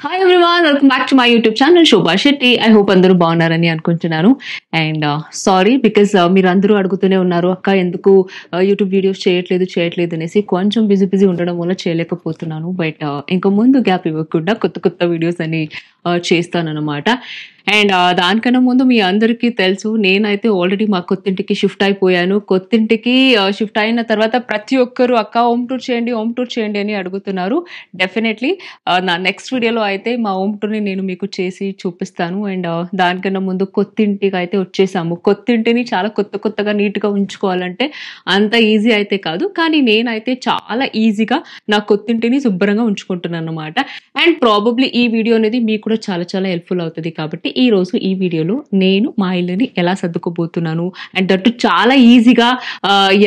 Hi everyone, welcome back to my YouTube channel Shobha Shetty. I hope అందరూ బాగున్నారని అనుకుంటున్నాను. And sorry because మీరు అందరూ అడుగుతూనే ఉన్నారు, అక్క ఎందుకు యూట్యూబ్ వీడియోస్ చేయట్లేదు అనేసి. కొంచెం బిజీ ఉండడం వల్ల చేయలేకపోతున్నాను. బట్ ఇంకా ముందు గ్యాప్ ఇవ్వకుండా కొత్త వీడియోస్ అని చేస్తానన్నమాట. అండ్ దానికన్నా ముందు మీ అందరికీ తెలుసు, నేనైతే ఆల్రెడీ మా కొత్తింటికి షిఫ్ట్ అయిపోయాను. కొత్తింటికి షిఫ్ట్ అయిన తర్వాత ప్రతి ఒక్కరు అక్క హోమ్ టూర్ చేయండి అని అడుగుతున్నారు. డెఫినెట్లీ నా నెక్స్ట్ వీడియోలో అయితే మా హోమ్ టూర్ని నేను మీకు చేసి చూపిస్తాను. అండ్ దానికన్నా ముందు కొత్తింటికి అయితే వచ్చేసాము. కొత్తింటిని చాలా కొత్తగా నీట్గా ఉంచుకోవాలంటే అంత ఈజీ అయితే కాదు, కానీ నేనైతే చాలా ఈజీగా నా కొత్తింటిని శుభ్రంగా ఉంచుకుంటున్నాను అనమాట. అండ్ ప్రాబబ్లీ ఈ వీడియో అనేది మీకు కూడా చాలా హెల్ప్ఫుల్ అవుతుంది. కాబట్టి ఈ రోజు ఈ వీడియోలో నేను మా ఇల్లుని ఎలా సర్దుకోబోతున్నాను అండ్ దట్టు చాలా ఈజీగా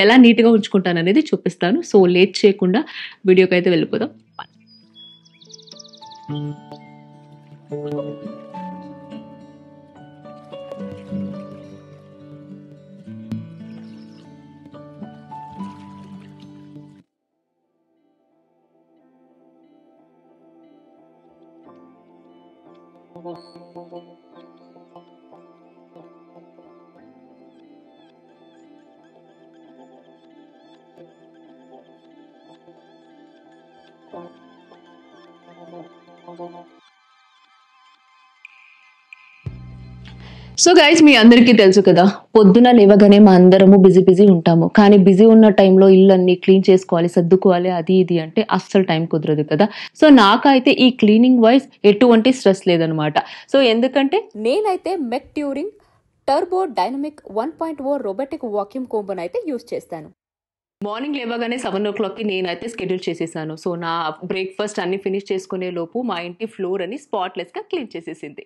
ఎలా నీట్గా ఉంచుకుంటాను అనేది చూపిస్తాను. సో లేట్ చేయకుండా వీడియోకి అయితే వెళ్ళిపోదాం. సో గైస్, మీ అందరికీ తెలుసు కదా, పొద్దున లేవగానే మా అందరము బిజీ ఉంటాము. కానీ బిజీ ఉన్న టైంలో ఇల్లు అన్ని క్లీన్ చేసుకోవాలి, సర్దుకోవాలి, అది ఇది అంటే అస్సలు టైం కుదరదు కదా. సో నాకైతే ఈ క్లీనింగ్ వైజ్ ఎటువంటి స్ట్రెస్ లేదనమాట. సో ఎందుకంటే నేనైతే మెక్ ట్యూరింగ్ టర్బో డైనమిక్ 1.0 రోబోటిక్ వాక్యూమ్ కోంబోని అయితే యూజ్ చేస్తాను. మార్నింగ్ లేవగానే 7 o'clockకి నేనైతే స్కెడ్యూల్ చేసేసాను. సో నా బ్రేక్ఫాస్ట్ అన్ని ఫినిష్ చేసుకునే లోపు మా ఇంటి ఫ్లోర్ అని స్పాట్లెస్గా క్లీన్ చేసేసింది.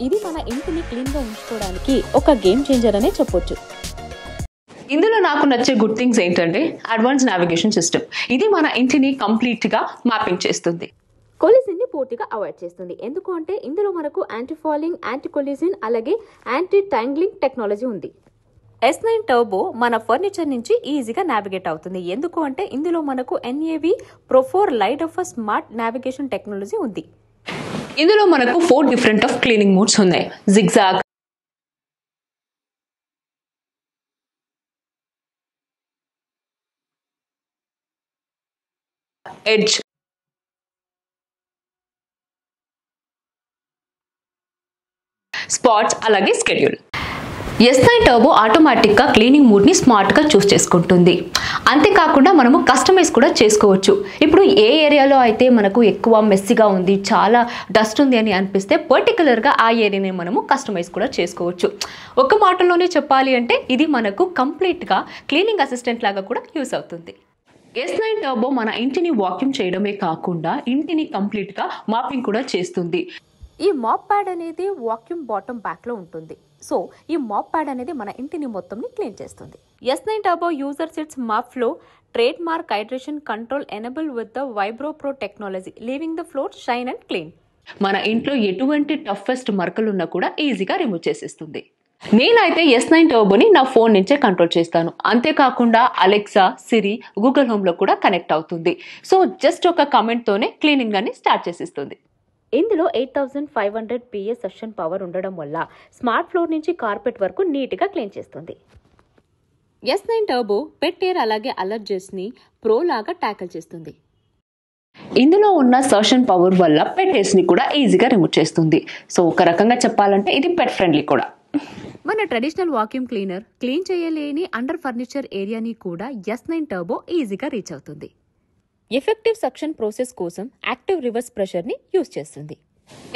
ఇది మన ఇంటిని క్లీన్ గా ఉంచుకోవడానికి ఒక గేమ్ చేంజర్ అనే చెప్పొచ్చు. ఇందులో నాకు నచ్చే గుడ్ థింగ్స్ ఏంటంటే అడ్వాన్స్ నావిగేషన్ సిస్టమ్. ఇది మన ఇంటిని కంప్లీట్ గా మ్యాపింగ్ చేస్తుంది. కొలిజన్ ని పూర్తిగా అవాయిడ్ చేస్తుంది. ఎందుకు అంటే ఇందులో మనకు యాంటీ ఫాలింగ్, యాంటీ కొలిజన్, అలాగే యాంటీ ట్యాంగ్లింగ్ టెక్నాలజీ ఉంది. S9 టర్బో మన ఫర్నిచర్ నుంచి ఈజీగా నావిగేట్ అవుతుంది. ఎందుకు అంటే ఇందులో మనకు NAV Pro 4 light of smart navigation technology ఉంది. ఇందులో మనకు 4 డిఫరెంట్ ఆఫ్ క్లీనింగ్ మోడ్స్ ఉన్నాయి. జిగ్జాగ్, ఎడ్జ్, స్పాట్స్, అలాగే స్కెడ్యూల్. S9 టర్బో ఆటోమేటిక్గా క్లీనింగ్ మూడ్ని స్మార్ట్గా చూస్ చేసుకుంటుంది. అంతేకాకుండా మనము కస్టమైజ్ కూడా చేసుకోవచ్చు. ఇప్పుడు ఏ ఏరియాలో అయితే మనకు ఎక్కువ మెస్సీగా ఉంది, చాలా డస్ట్ ఉంది అని అనిపిస్తే పర్టికులర్గా ఆ ఏరియాని మనము కస్టమైజ్ కూడా చేసుకోవచ్చు. ఒక మాటలోనే చెప్పాలి అంటే ఇది మనకు కంప్లీట్గా క్లీనింగ్ అసిస్టెంట్ లాగా కూడా యూస్ అవుతుంది. S9 టర్బో మన ఇంటిని వాక్యూమ్ చేయడమే కాకుండా ఇంటిని కంప్లీట్గా మాపింగ్ కూడా చేస్తుంది. ఈ మాప్ ప్యాడ్ అనేది వాక్యూమ్ బాటమ్ బ్యాక్ లో ఉంటుంది. సో ఈ మాప్ ప్యాడ్ అనేది మన ఇంటిని మొత్తంని క్లీన్ చేస్తుంది. S9 turbo user sits mop flow trade mark hydration control enable with the vibro pro technology, leaving the floor shine and clean. మన ఇంట్లో ఎటువంటి టఫెస్ట్ మరకలున్నా కూడా ఈజీగా రిమూవ్ చేసేస్తుంది. నేనైతే S9 టర్బోని నా ఫోన్ నుంచే కంట్రోల్ చేస్తాను. అంతేకాకుండా అలెక్సా, సిరి, గూగుల్ హోమ్ లో కూడా కనెక్ట్ అవుతుంది. సో జస్ట్ ఒక కమెంట్ తోనే క్లీనింగ్ అని స్టార్ట్ చేసిస్తుంది. ఇందులో 8500 PS సెషన్ పవర్ ఉండడం వల్ల స్మార్ట్ ఫ్లోర్ నుంచి కార్పెట్ వరకు నీట్గా క్లీన్ చేస్తుంది. S9 టర్బో పెట్ ఎయిర్ అలాగే అలర్జెస్ ని ప్రో లాగా ట్యాకిల్ చేస్తుంది. ఇందులో ఉన్న సర్షన్ పవర్ వల్ల పెట్ ఎయిర్స్ ని కూడా ఈజీగా రిమూవ్ చేస్తుంది. సో ఒక రకంగా చెప్పాలంటే ఇది పెట్ ఫ్రెండ్లీ కూడా. మన ట్రెడిషనల్ వాక్యూమ్ క్లీనర్ క్లీన్ చేయలేని అండర్ ఫర్నిచర్ ఏరియాని కూడా S9 టర్బో ఈజీగా రీచ్ అవుతుంది. ఎఫెక్టివ్ సక్షన్ ప్రాసెస్ కోసం యాక్టివ్ రివర్స్ ప్రెషర్ ని యూజ్ చేస్తుంది.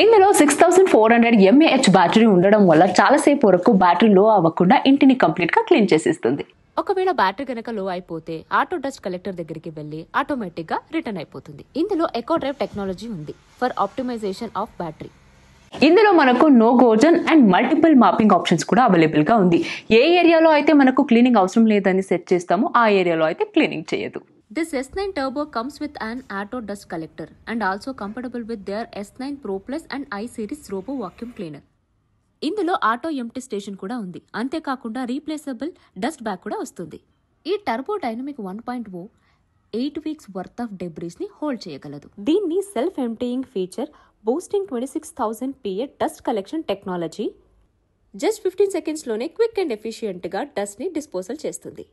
ఇందులో 6400 mAh బ్యాటరీ ఉండడం వల్ల చాలాసేపు వరకు బ్యాటరీ లో అవ్వకుండా ఇంటిని కంప్లీట్ గా క్లీన్ చేసేస్తుంది. ఒకవేళ బ్యాటరీ కనుక లో అయిపోతే ఆటో డస్ట్ కలెక్టర్ దగ్గరికి వెళ్లి ఆటోమేటిక్ గా రిటర్న్ అయిపోతుంది. ఇందులో ఎకో డ్రైవ్ టెక్నాలజీ ఉంది ఫర్ ఆప్టిమైజేషన్ ఆఫ్ బ్యాటరీ. ఇందులో మనకు no go zone and multiple mapping options కూడా అవైలబుల్ గా ఉంది. ఏ ఏరియాలో అయితే మనకు క్లీనింగ్ అవసరం లేదని సెట్ చేస్తామో ఆ ఏరియాలో అయితే క్లీనింగ్ చేయదు. This S9 Turbo comes with an auto dust collector and also compatible with their S9 Pro Plus and I-Series Robo Vacuum Cleaner. ఇందులో ఆటో ఎంప్టీ స్టేషన్ కూడా ఉంది. అంతేకాకుండా రీప్లేసబుల్ డస్ట్ బ్యాగ్ కూడా వస్తుంది. ఈ turbo dynamic 1.0 8 weeks worth of debris ని hold చేయగలదు. దీన్ని self emptying feature, boosting 26,000 PA dust collection technology just 15 సెకండ్స్లోనే క్విక్ అండ్ ఎఫిషియెంట్గా డస్ట్ని డిస్పోజల్ చేస్తుంది.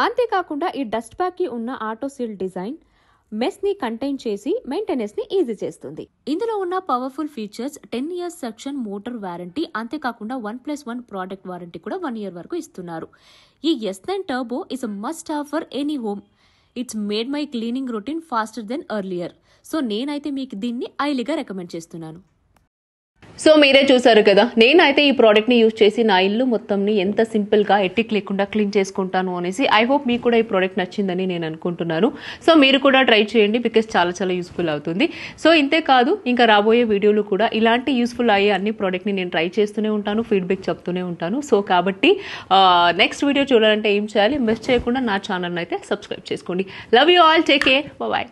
అంతేకాకుండా ఈ డస్ట్ బ్యాగ్కి ఉన్న ఆటో సీల్ డిజైన్ మెస్ని కంటైన్ చేసి మెయింటెనెన్స్ని ఈజీ చేస్తుంది. ఇందులో ఉన్న powerful features 10 years section motor warranty, అంతేకాకుండా 1+1 ప్రోడక్ట్ వారంటీ కూడా 1 year వరకు ఇస్తున్నారు. ఈ S9 turbo is a must have for any home. It's made my cleaning routine faster then earlier. So నేనైతే మీకు దీన్ని హైలీగా రికమెండ్ చేస్తున్నాను. సో మీరే చూసారు కదా, నేనైతే ఈ ప్రోడక్ట్ని యూజ్ చేసి నా ఇల్లు మొత్తంని ఎంత సింపుల్గా ఎట్టిక్ లేకుండా క్లీన్ చేసుకుంటాను అనేసి. ఐ హోప్ మీకు కూడా ఈ ప్రోడక్ట్ నచ్చిందని నేను అనుకుంటున్నాను. సో మీరు కూడా ట్రై చేయండి, బికాస్ చాలా చాలా యూస్ఫుల్ అవుతుంది. సో ఇంతే కాదు, ఇంకా రాబోయే వీడియోలు కూడా ఇలాంటి యూస్ఫుల్ అయ్యే అన్ని ప్రోడక్ట్ని నేను ట్రై చేస్తూనే ఉంటాను, ఫీడ్బ్యాక్ చెప్తూనే ఉంటాను. సో కాబట్టి నెక్స్ట్ వీడియో చూడాలంటే ఏం చేయాలి, మిస్ చేయకుండా నా ఛానల్ని అయితే సబ్స్క్రైబ్ చేసుకోండి. Love you all, take care, bye.